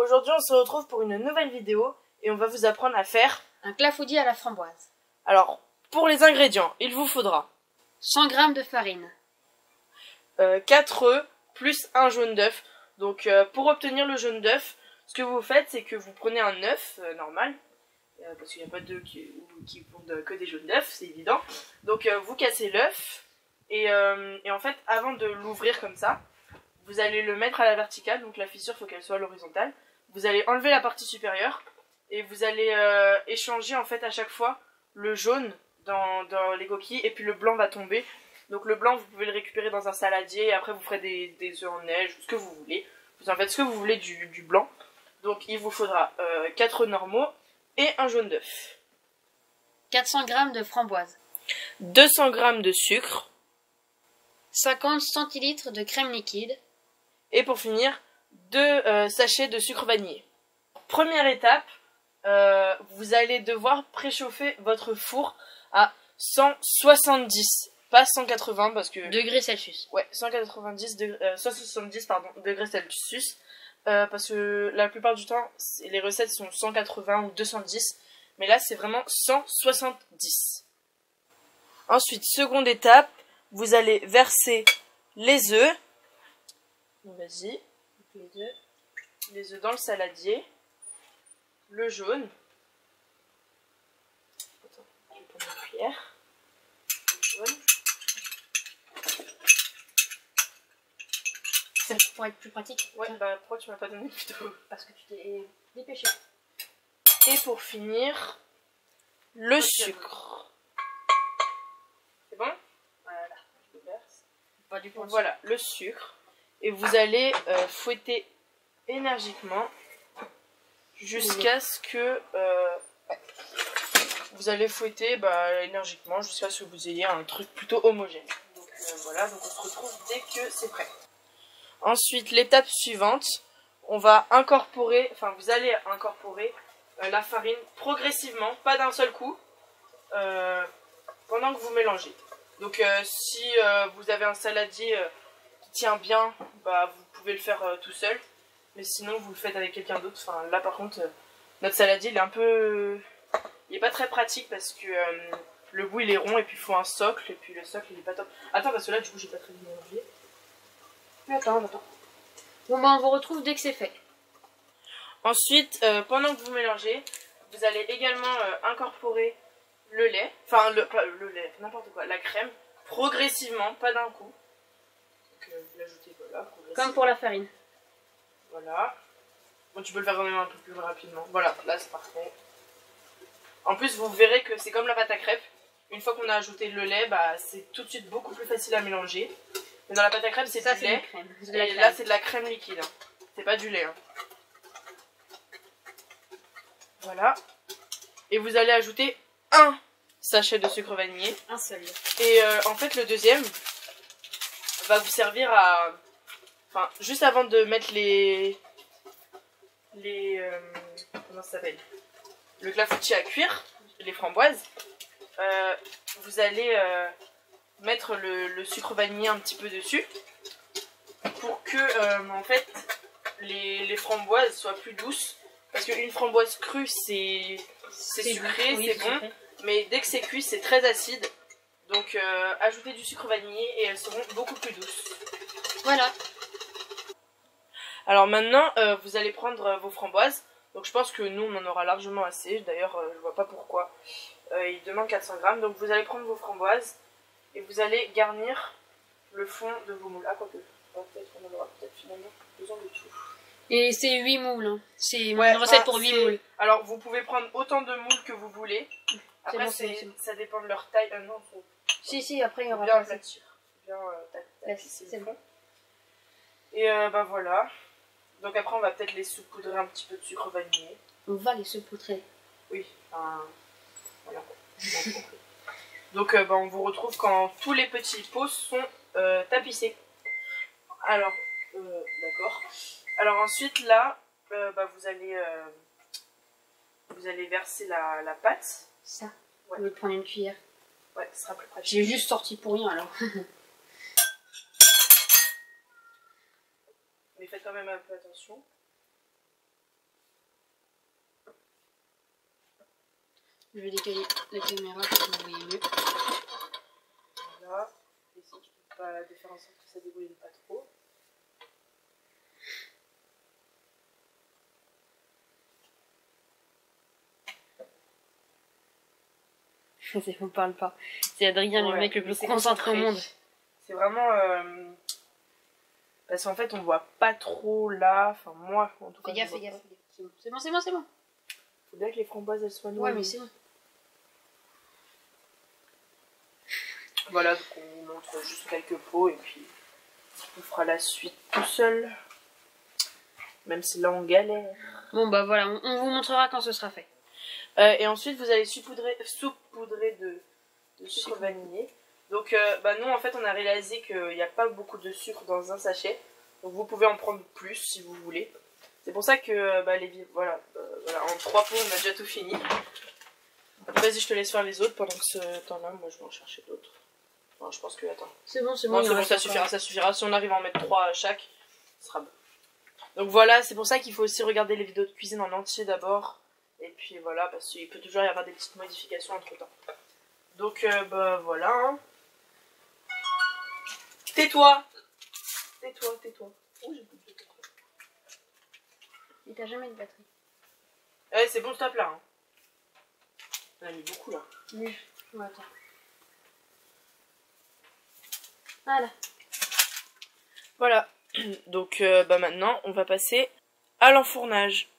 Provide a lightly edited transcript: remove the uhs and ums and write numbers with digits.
Aujourd'hui on se retrouve pour une nouvelle vidéo et on va vous apprendre à faire un clafoutis à la framboise. Alors, pour les ingrédients, il vous faudra 100 g de farine, 4 œufs plus un jaune d'œuf. Donc pour obtenir le jaune d'œuf, ce que vous faites c'est que vous prenez un œuf normal, parce qu'il n'y a pas d'œufs qui pondent que des jaunes d'œufs, c'est évident. Donc vous cassez l'œuf et en fait avant de l'ouvrir comme ça, vous allez le mettre à la verticale, donc la fissure il faut qu'elle soit à l'horizontale. Vous allez enlever la partie supérieure et vous allez échanger en fait à chaque fois le jaune dans les coquilles et puis le blanc va tomber. Donc le blanc vous pouvez le récupérer dans un saladier et après vous ferez des œufs en neige, ce que vous voulez. Vous en faites ce que vous voulez du blanc. Donc il vous faudra 4 œufs normaux et un jaune d'œuf. 400 g de framboise, 200 g de sucre. 50 centilitres de crème liquide. Et pour finir, 2 sachets de sucre vanillé. Première étape, vous allez devoir préchauffer votre four à 170, pas 180 parce que... Degrés Celsius. Ouais, 170 170 degrés Celsius. Parce que la plupart du temps, les recettes sont 180 ou 210. Mais là, c'est vraiment 170. Ensuite, seconde étape, vous allez verser les œufs. Vas-y, les œufs dans le saladier, le jaune. Attends, je vais prendre une cuillère. Le jaune. Ça pour être plus pratique. Ouais, bah pourquoi tu m'as pas donné plutôt? Parce que tu t'es dépêché. Et pour finir, le sucre. C'est bon? Voilà. Je le verse. Pas du tout. Voilà, le sucre. Et vous allez fouetter énergiquement jusqu'à ce que vous allez fouetter énergiquement jusqu'à ce que vous ayez un truc plutôt homogène. Donc voilà, donc on se retrouve dès que c'est prêt. Ensuite, l'étape suivante, on va incorporer, enfin vous allez incorporer la farine progressivement, pas d'un seul coup, pendant que vous mélangez. Donc si vous avez un saladier tient bien, vous pouvez le faire tout seul, mais sinon vous le faites avec quelqu'un d'autre. Enfin là par contre notre saladier il est un peu, il est pas très pratique parce que le bout il est rond et puis il faut un socle et puis le socle il est pas top. Attends parce que là du coup j'ai pas très bien mélangé. Mais attends. Bon on vous retrouve dès que c'est fait. Ensuite pendant que vous mélangez, vous allez également incorporer le lait, enfin pas le lait, n'importe quoi, la crème progressivement, pas d'un coup. Vous l'ajoutez voilà, comme pour la farine. Voilà. Bon, tu peux le faire quand même un peu plus rapidement. Voilà, là c'est parfait. En plus, vous verrez que c'est comme la pâte à crêpes. Une fois qu'on a ajouté le lait, c'est tout de suite beaucoup plus facile à mélanger. Mais dans la pâte à crêpes, c'est du lait. Et là, c'est de la crème liquide. Hein. C'est pas du lait. Hein. Voilà. Et vous allez ajouter un sachet de sucre vanillé. Un seul. Et en fait, le deuxième va vous servir à... Enfin, juste avant de mettre comment ça s'appelle? Le clafoutis à cuire, les framboises, vous allez mettre le sucre vanillé un petit peu dessus pour que, en fait, les framboises soient plus douces. Parce qu'une framboise crue, c'est sucré, oui, c'est bon, mais dès que c'est cuit, c'est très acide. Donc ajoutez du sucre vanillé et elles seront beaucoup plus douces. Voilà. Alors maintenant, vous allez prendre vos framboises. Donc je pense que nous, on en aura largement assez. D'ailleurs, je vois pas pourquoi. Il demande 400 g. Donc vous allez prendre vos framboises et vous allez garnir le fond de vos moules. Ah, quoique. Peut-être qu'on en aura peut-être finalement besoin de tout. Et c'est 8 moules. Hein. C'est une recette pour 8 moules. Alors vous pouvez prendre autant de moules que vous voulez. Après, bon. ça dépend de leur taille. Non, si, après il y aura bien pas aplatir. Bien c'est bon. Et voilà. Donc après on va peut-être les saupoudrer un petit peu de sucre vanillé. On va les saupoudrer. Oui, voilà. Donc on vous retrouve quand tous les petits pots sont tapissés. Alors, d'accord. Alors ensuite là, vous allez verser la pâte. Ça. Ouais. Je vais prendre une cuillère. Ouais, ce sera plus pratique. J'ai juste sorti pour rien alors. Mais faites quand même un peu attention. Je vais décaler la caméra pour que vous voyez mieux. Voilà. Ici, tu peux pas faire en sorte que ça dégouline pas trop. On parle pas. C'est Adrien, le mec le plus concentré au monde. C'est vraiment... Parce qu'en fait, on voit pas trop là. Enfin, moi, en tout cas. Fais gaffe. C'est bon. Faut bien que les framboises, elles soient noires. Ouais, mais c'est bon. Voilà, donc on vous montre juste quelques pots et puis on fera la suite tout seul. Même si là, on galère. Bon, bah voilà, on vous montrera quand ce sera fait. Et ensuite, vous allez saupoudrer de sucre vanillé. Donc, nous, en fait, on a réalisé qu'il n'y a pas beaucoup de sucre dans un sachet. Donc, vous pouvez en prendre plus si vous voulez. C'est pour ça que, voilà, en 3 pots, on a déjà tout fini. Vas-y, je te laisse faire les autres pendant que ce temps-là, moi, je vais en chercher d'autres. Enfin, je pense que, attends. C'est bon, Non, c'est bon, ça suffira. Si on arrive à en mettre 3 à chaque, ce sera bon. Donc, voilà, c'est pour ça qu'il faut aussi regarder les vidéos de cuisine en entier d'abord. Et puis voilà, parce qu'il peut toujours y avoir des petites modifications entre temps. Donc voilà. Hein. Tais-toi. Oh, j'ai plus de batterie. Il t'a jamais de batterie. Ouais, c'est bon, stop là. Hein. On a mis beaucoup là. Oui, attends. Voilà. Donc maintenant, on va passer à l'enfournage.